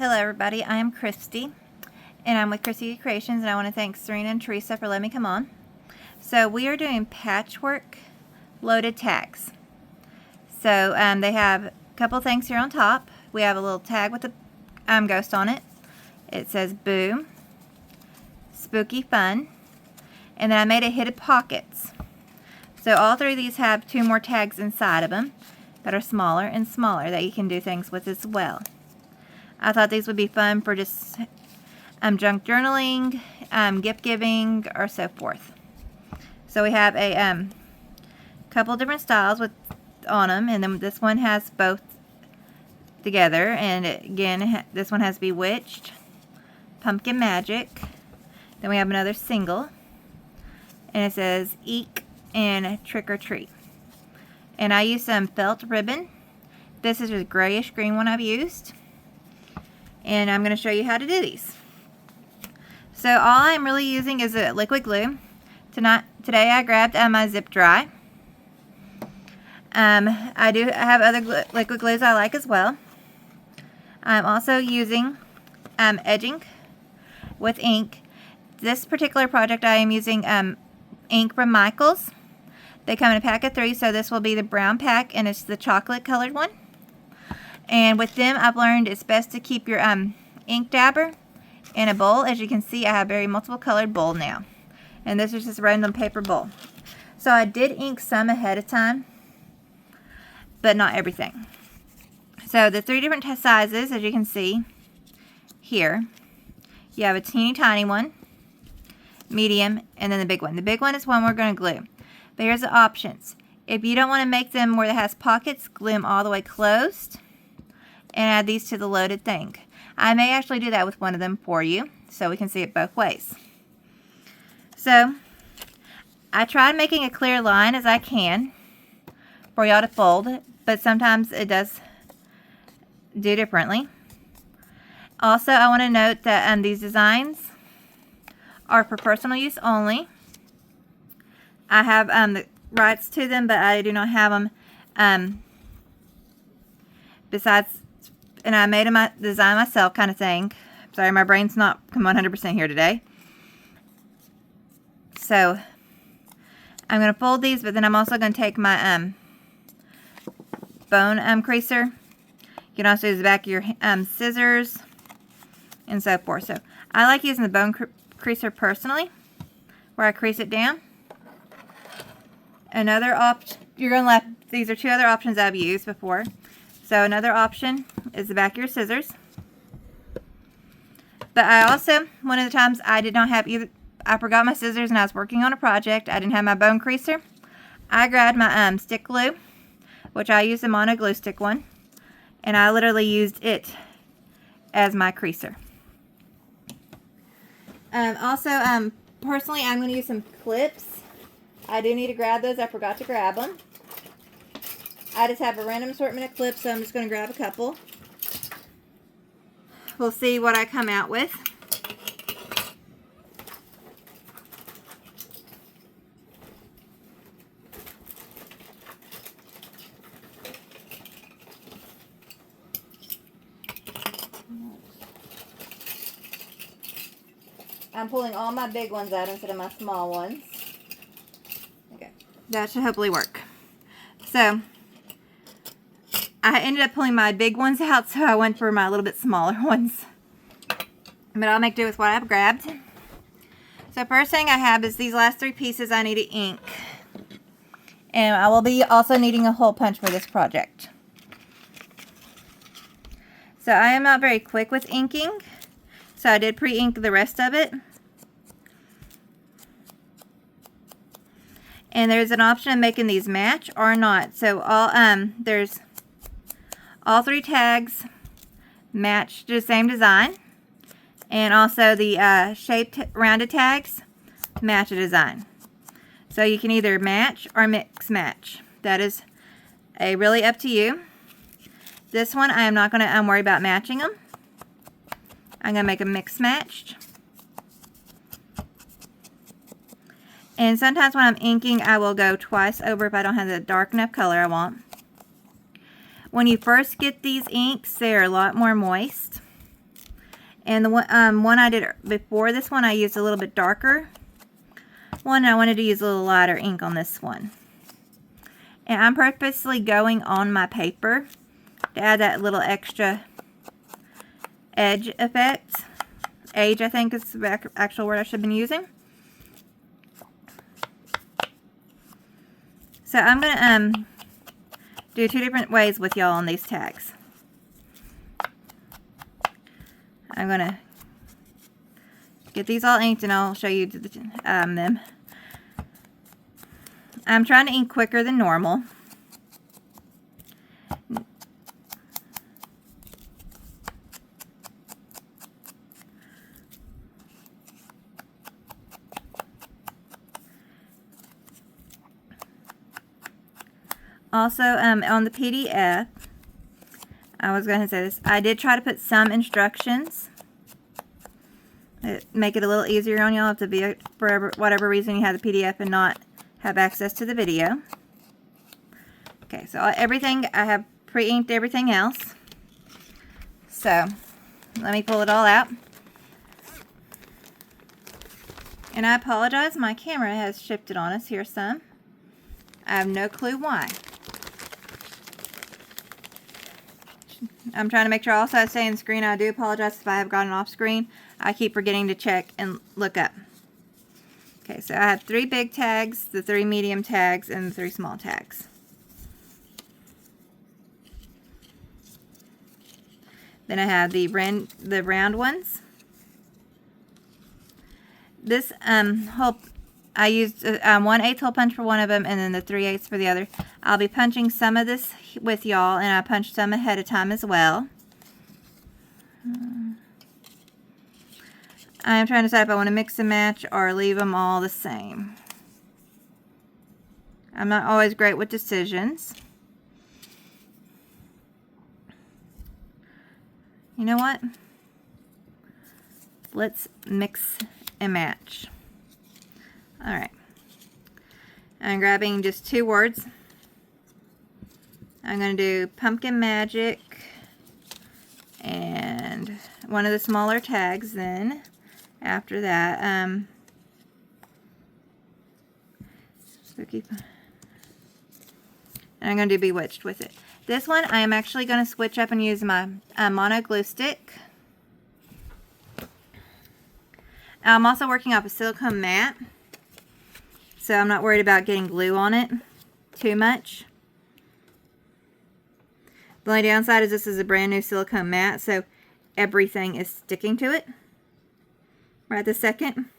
Hello everybody, I am Christy and I'm with Christy Creations, and I want to thank Serena and Teresa for letting me come on. So we are doing patchwork loaded tags. So they have a couple things here on top. We have a little tag with a ghost on it. It says boo, spooky fun, and then I made it hidden pockets. So all three of these have two more tags inside of them that are smaller and smaller that you can do things with as well. I thought these would be fun for just junk journaling, gift giving, or so forth. So we have a couple different styles on them, and then this one has both together. And again, this one has Bewitched, Pumpkin Magic. Then we have another single, and it says Eek and Trick or Treat. And I used some felt ribbon. This is a grayish green one I've used. And I'm going to show you how to do these. So all I'm really using is a liquid glue. Today I grabbed my Zip Dry. I do have other liquid glues I like as well. I'm also using edging with ink. This particular project I am using ink from Michaels. They come in a pack of 3, so this will be the brown pack, and it's the chocolate colored one. And with them, I've learned it's best to keep your ink dabber in a bowl. As you can see, I have a very multiple colored bowl now. And this is just a random paper bowl. So I did ink some ahead of time, but not everything. So the 3 different sizes, as you can see here, you have a teeny tiny one, medium, and then the big one. The big one is one we're going to glue. But here's the options. If you don't want to make them where it has pockets, glue them all the way closed and add these to the loaded thing. I may actually do that with one of them for you so we can see it both ways. So I tried making a clear line as I can for y'all to fold, but sometimes it does do differently. Also, I want to note that these designs are for personal use only. I have the rights to them, but I do not have them besides, and I made a design myself kind of thing. Sorry, my brain's not come 100% here today. So I'm going to fold these, but then I'm also going to take my bone creaser. You can also use the back of your scissors and so forth. So I like using the bone creaser personally, where I crease it down. Another option, these are 2 other options I've used before. So another option is the back of your scissors. But I also, one of the times I did not have either, I forgot my scissors and I was working on a project. I didn't have my bone creaser. I grabbed my stick glue, which I used the mono glue stick one, and I literally used it as my creaser. Also, personally, I'm going to use some clips. I do need to grab those. I forgot to grab them. I just have a random assortment of clips, so I'm just going to grab a couple. We'll see what I come out with. I'm pulling all my big ones out instead of my small ones. Okay, that should hopefully work. So I ended up pulling my big ones out, so I went for my little bit smaller ones. But I'll make do with what I've grabbed. So first thing I have is these last 3 pieces I need to ink. And I will be also needing a hole punch for this project. So I am not very quick with inking, so I did pre-ink the rest of it. And there's an option of making these match or not. So there's all 3 tags match the same design, and also the shaped rounded tags match a design. So you can either match or mix match. That is really up to you. This one I am not going to worry about matching them. I'm going to make them mix matched. And sometimes when I'm inking, I will go twice over if I don't have the dark enough color I want. When you first get these inks, they're a lot more moist. And the one I did before this one, I used a little bit darker one. I wanted to use a little lighter ink on this one. And I'm purposely going on my paper to add that little extra edge effect. Edge, I think is the actual word I should have been using. So I'm going to do 2 different ways with y'all on these tags. I'm going to get these all inked and I'll show you them. I'm trying to ink quicker than normal. Also, on the PDF, I was going to say this, I did try to put some instructions. Make it a little easier on y'all if for whatever reason you have the PDF and not have access to the video. Okay, so everything, I have pre-inked everything else. So, let me pull it all out. And I apologize, my camera has shifted on us here some. I have no clue why. I'm trying to make sure also I stay on screen. I do apologize if I have gotten off screen. I keep forgetting to check and look up. Okay, so I have 3 big tags, the 3 medium tags, and the 3 small tags. Then I have the round ones. This hole, I used 1/8 hole punch for one of them and then the 3/8 for the other. I'll be punching some of this with y'all, and I punched some ahead of time as well. I'm trying to decide if I want to mix and match or leave them all the same. I'm not always great with decisions. You know what? Let's mix and match. Alright. I'm grabbing just 2 words. I'm going to do Pumpkin Magic and one of the smaller tags then. After that, and I'm going to do Bewitched with it. This one, I am actually going to switch up and use my mono glue stick. I'm also working off a silicone mat, so I'm not worried about getting glue on it too much. The only downside is this is a brand new silicone mat, so everything is sticking to it right this second.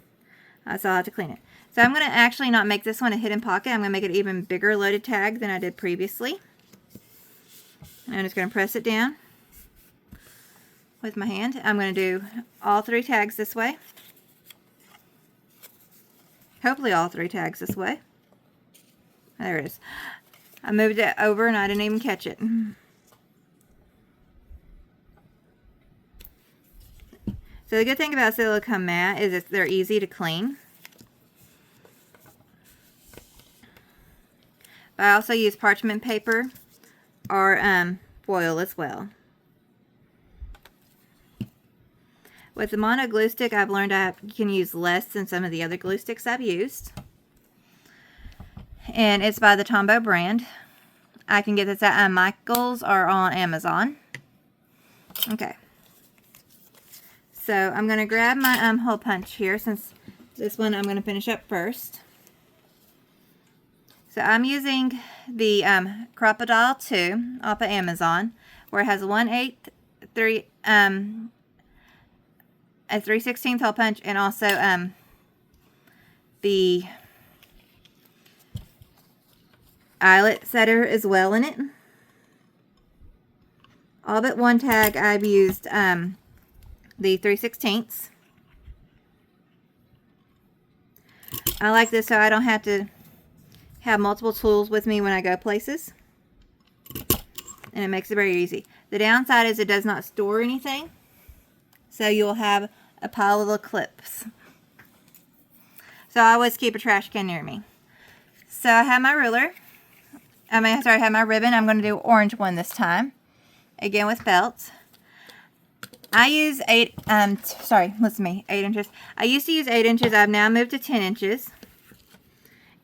So I'll have to clean it. So I'm going to actually not make this one a hidden pocket. I'm going to make it an even bigger loaded tag than I did previously. I'm just going to press it down with my hand. I'm going to do all 3 tags this way. Hopefully all 3 tags this way. There it is. I moved it over and I didn't even catch it. So the good thing about silicone mat is that they're easy to clean. But I also use parchment paper or foil as well. With the mono glue stick, I've learned you can use less than some of the other glue sticks I've used. And it's by the Tombow brand. I can get this at Michael's or on Amazon. Okay. So I'm going to grab my hole punch here, since this one I'm going to finish up first. So I'm using the Crocodile 2 off of Amazon, where it has a 1/8, a 3/16 hole punch, and also the eyelet setter as well in it. All but one tag I've used the 3/16. I like this so I don't have to have multiple tools with me when I go places, and it makes it very easy. The downside is it does not store anything, so you'll have a pile of little clips. So I always keep a trash can near me. So I have my ruler. I have my ribbon. I'm going to do an orange one this time, again with felt. I use 8 inches. I used to use 8 inches. I've now moved to 10 inches.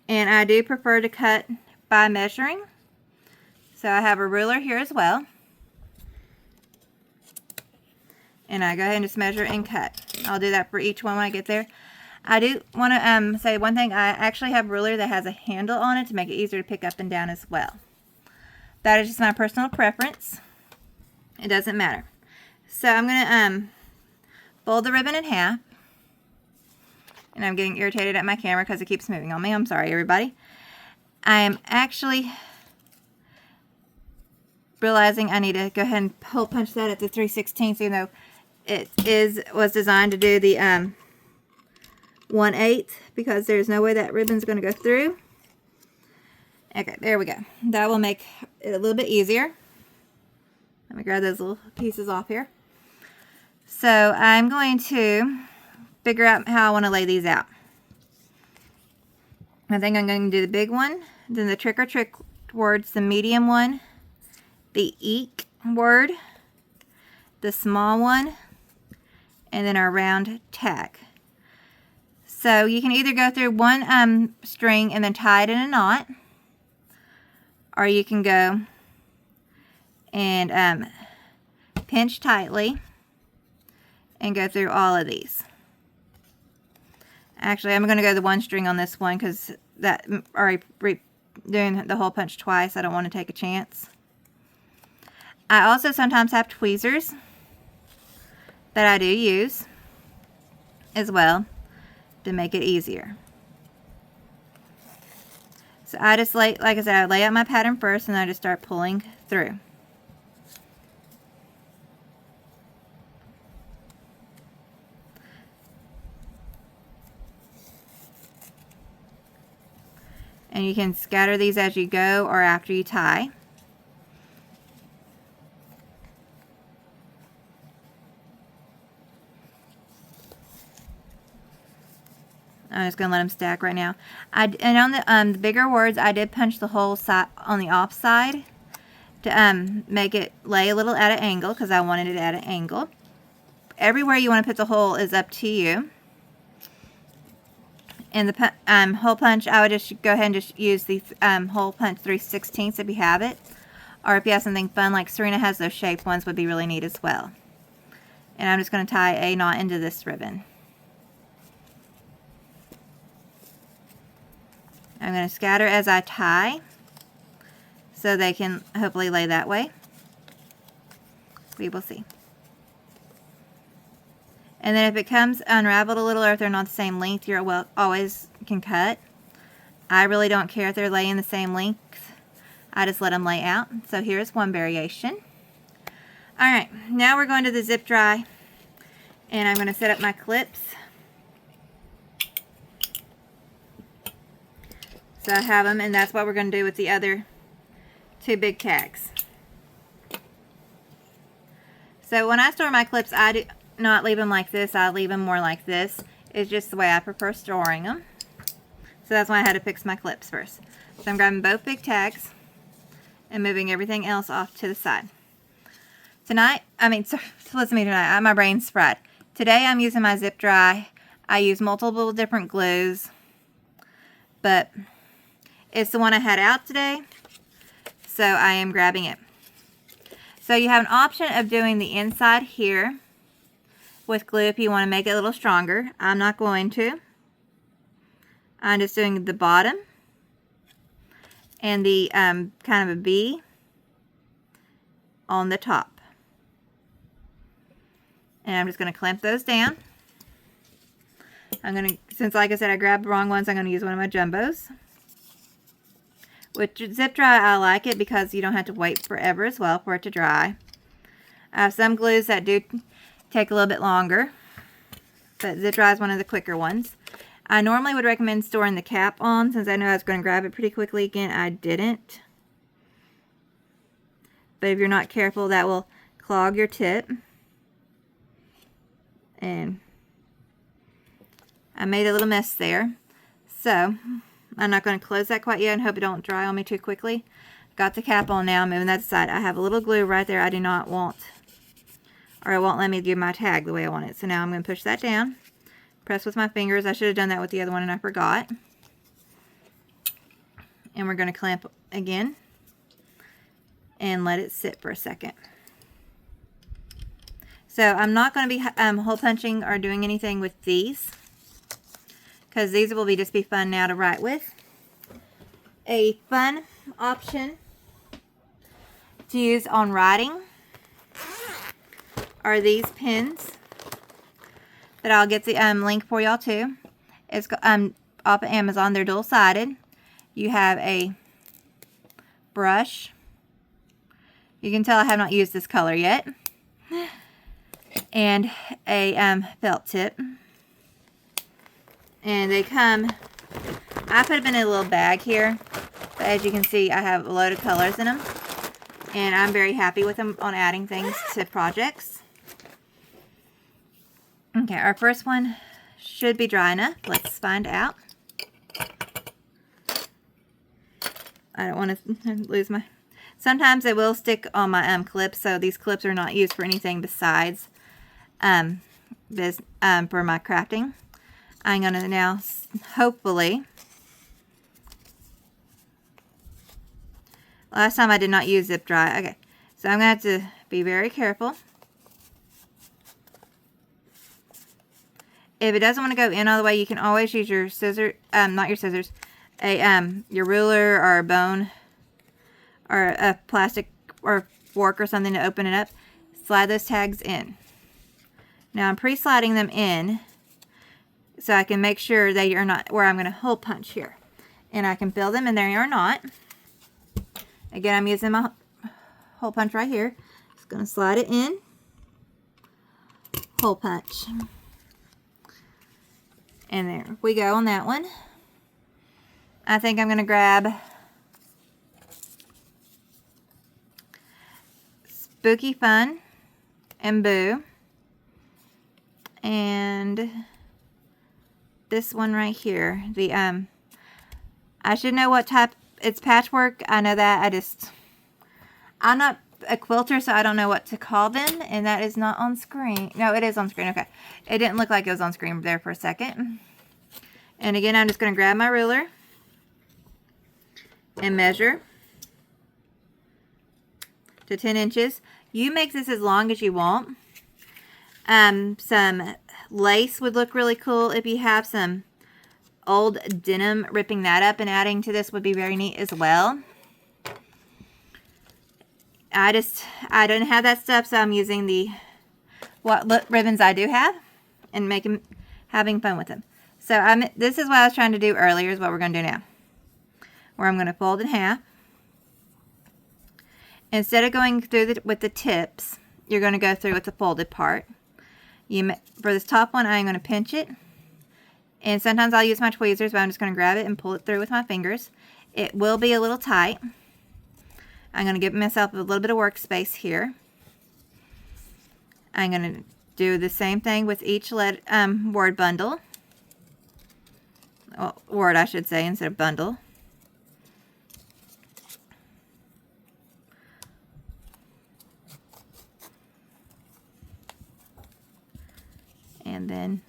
And I do prefer to cut by measuring. So I have a ruler here as well. And I go ahead and just measure and cut. I'll do that for each one when I get there. I do want to say one thing. I actually have a ruler that has a handle on it to make it easier to pick up and down as well. That is just my personal preference. It doesn't matter. So I'm going to fold the ribbon in half. And I'm getting irritated at my camera because it keeps moving on me. I'm sorry, everybody. I am actually realizing I need to go ahead and hole punch that at the 3/16, even though it was designed to do the 1/8, because there's no way that ribbon's going to go through. Okay, there we go. That will make it a little bit easier. Let me grab those little pieces off here. So I'm going to figure out how I want to lay these out. I think I'm going to do the big one, then the trick or trick words, the medium one, the eek word, the small one, and then our round tag. So you can either go through one string and then tie it in a knot, or you can go and pinch tightly and go through all of these. Actually, I'm going to go the one string on this one because that already doing the hole punch twice. I don't want to take a chance. I also sometimes have tweezers that I do use as well to make it easier. So I just like I said, I lay out my pattern first and I just start pulling through. And you can scatter these as you go or after you tie. I'm just going to let them stack right now. And on the bigger words, I did punch the whole side on the off side to make it lay a little at an angle because I wanted it at an angle. Everywhere you want to put the hole is up to you. And the hole punch, I would just go ahead and just use the hole punch 3/16 if you have it. Or if you have something fun like Serena has, those shaped ones would be really neat as well. And I'm just going to tie a knot into this ribbon. I'm going to scatter as I tie so they can hopefully lay that way. We will see. And then if it comes unraveled a little or if they're not the same length, you always can cut. I really don't care if they're laying the same length. I just let them lay out. So here's one variation. Alright, now we're going to the zip dry. And I'm going to set up my clips. So I have them, and that's what we're going to do with the other two big tags. So when I store my clips, I do not leave them like this. I leave them more like this. It's just the way I prefer storing them. So that's why I had to fix my clips first. So I'm grabbing both big tags and moving everything else off to the side. Tonight, my brain's fried. Today I'm using my zip dry. I use multiple different glues, but it's the one I had out today, so I am grabbing it. So you have an option of doing the inside here with glue if you want to make it a little stronger. I'm not going to. I'm just doing the bottom and the kind of a V on the top. And I'm just going to clamp those down. Since like I said, I grabbed the wrong ones, I'm going to use one of my jumbos. With zip dry, I like it because you don't have to wait forever as well for it to dry. I have some glues that do take a little bit longer, but zip dry is one of the quicker ones. I normally would recommend storing the cap on since I know I was going to grab it pretty quickly. Again, I didn't. But if you're not careful, that will clog your tip. And I made a little mess there. So I'm not going to close that quite yet and hope it don't dry on me too quickly. Got the cap on now. I'm moving that aside. I have a little glue right there I do not want or it won't let me do my tag the way I want it. So now I'm going to push that down, press with my fingers. I should have done that with the other one and I forgot. And we're going to clamp again and let it sit for a second. So I'm not going to be hole punching or doing anything with these, because these will just be fun now to write with. A fun option to use on writing are these pens that I'll get the link for y'all too. It's off of Amazon. They're dual-sided. You have a brush. You can tell I have not used this color yet. And a felt tip. And they come, I put them in a little bag here. But as you can see, I have a load of colors in them. And I'm very happy with them on adding things to projects. Okay, our first one should be dry enough. Let's find out. I don't want to lose my... Sometimes it will stick on my clips, so these clips are not used for anything besides for my crafting. I'm going to now, hopefully... Last time I did not use zip dry. Okay, so I'm going to have to be very careful. If it doesn't want to go in all the way, you can always use your scissors, not your scissors, your ruler or a bone or a plastic or fork or something to open it up. Slide those tags in. Now I'm pre-sliding them in so I can make sure they are not where I'm going to hole punch here. And I can fill them and they are not. Again, I'm using my hole punch right here. Just going to slide it in. Hole punch. And there we go on that one. I think I'm going to grab Spooky Fun and Boo. And this one right here. The I should know what type. It's patchwork. I know that. I'm not a quilter, so I don't know what to call them. And that is not on screen. No, it is on screen. Okay. It didn't look like it was on screen there for a second. And again, I'm just going to grab my ruler and measure to 10 inches. You make this as long as you want. Some lace would look really cool if you have some old denim. Ripping that up and adding to this would be very neat as well. I don't have that stuff, so I'm using the what ribbons I do have and having fun with them. So this is what I was trying to do earlier, is what we're going to do now. Where I'm going to fold in half. Instead of going through with the tips, you're going to go through with the folded part. For this top one, I'm going to pinch it. And sometimes I'll use my tweezers, but I'm just going to grab it and pull it through with my fingers. It will be a little tight. I'm going to give myself a little bit of workspace here. I'm going to do the same thing with each word bundle. Well, word, I should say, instead of bundle. And then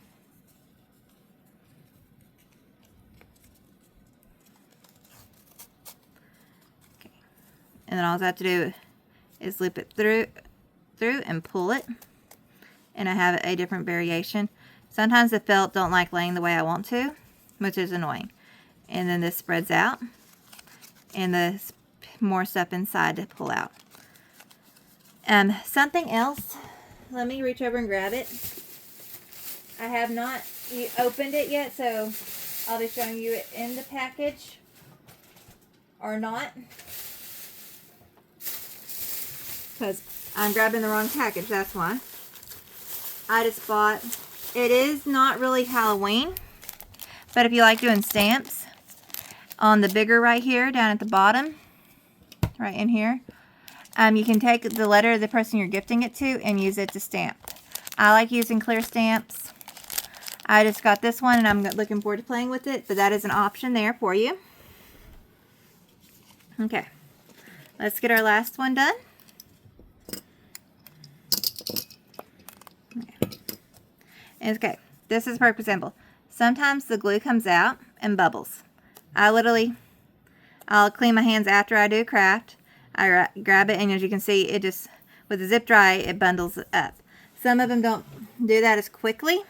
all I have to do is loop it through and pull it. And I have a different variation. Sometimes the felt don't like laying the way I want to, which is annoying. And then this spreads out. And there's more stuff inside to pull out. Something else. Let me reach over and grab it. I have not opened it yet, so I'll be showing you it in the package or not. Because I'm grabbing the wrong package, that's why. I just bought, it is not really Halloween, but if you like doing stamps, on the bigger right here, down at the bottom, right in here, you can take the letter of the person you're gifting it to and use it to stamp. I like using clear stamps. I just got this one and I'm looking forward to playing with it, but that is an option there for you. Okay, let's get our last one done. Okay, this is a perfect example. Sometimes the glue comes out and bubbles. I'll clean my hands after I do a craft. I grab it, and as you can see, it just, with the zip dry, it bundles up. Some of them don't do that as quickly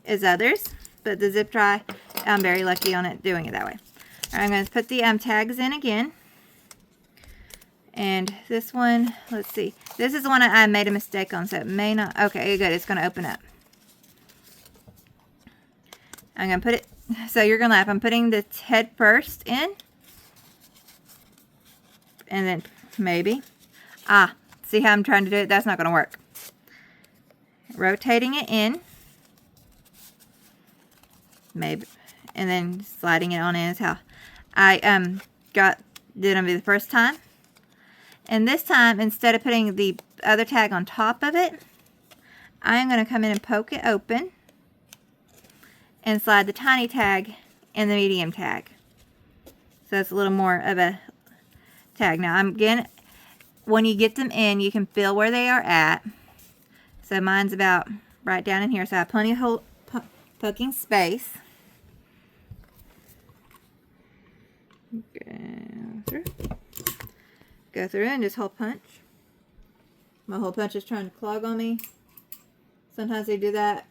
as others, but the zip dry, I'm very lucky on it doing it that way. All right, I'm going to put the tags in again. And this one, let's see. This is the one I made a mistake on, so it may not. Okay, good. It's going to open up. I'm going to put it, so you're going to laugh. I'm putting the head first in. And then maybe. See how I'm trying to do it? That's not going to work. Rotating it in. Maybe. And then sliding it on in is how I did it the first time. And this time, instead of putting the other tag on top of it, I'm going to come in and poke it open and slide the tiny tag and the medium tag. So it's a little more of a tag. Now, again, when you get them in, you can feel where they are at. So mine's about right down in here. So I have plenty of poking space. Go through and just hole punch. My hole punch is trying to clog on me. Sometimes they do that.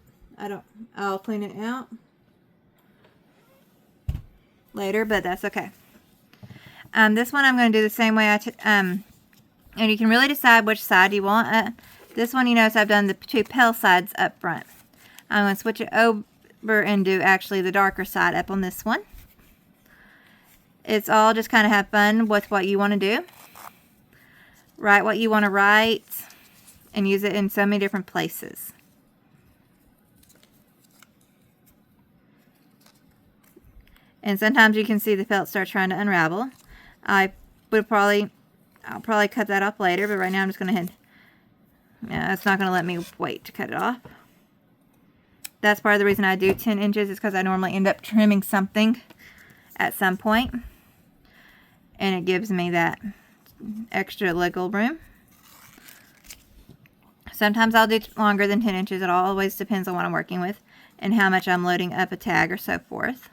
I'll clean it out later, but that's okay. This one I'm going to do the same way and you can really decide which side you want. This one, you notice I've done the two pale sides up front. I'm going to switch it over and do actually the darker side up on this one. It's all just kind of have fun with what you want to do. Write what you want to write and use it in so many different places. And sometimes you can see the felt start trying to unravel. I'll probably cut that off later, but right now I'm just going to it's not going to let me wait to cut it off. That's part of the reason I do 10 inches is because I normally end up trimming something at some point. And it gives me that extra wiggle room. Sometimes I'll do longer than 10 inches. It always depends on what I'm working with and how much I'm loading up a tag or so forth.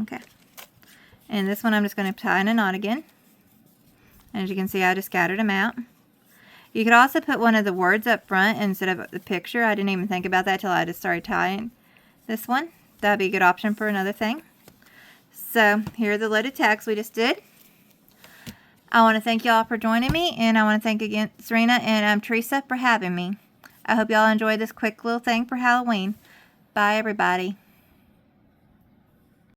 Okay. And this one I'm just going to tie in a knot again. And as you can see, I just scattered them out. You could also put one of the words up front instead of the picture. I didn't even think about that till I just started tying this one. That would be a good option for another thing. So here are the loaded tags we just did. I want to thank y'all for joining me, and I want to thank again Serena and Teresa for having me. I hope y'all enjoyed this quick little thing for Halloween. Bye, everybody.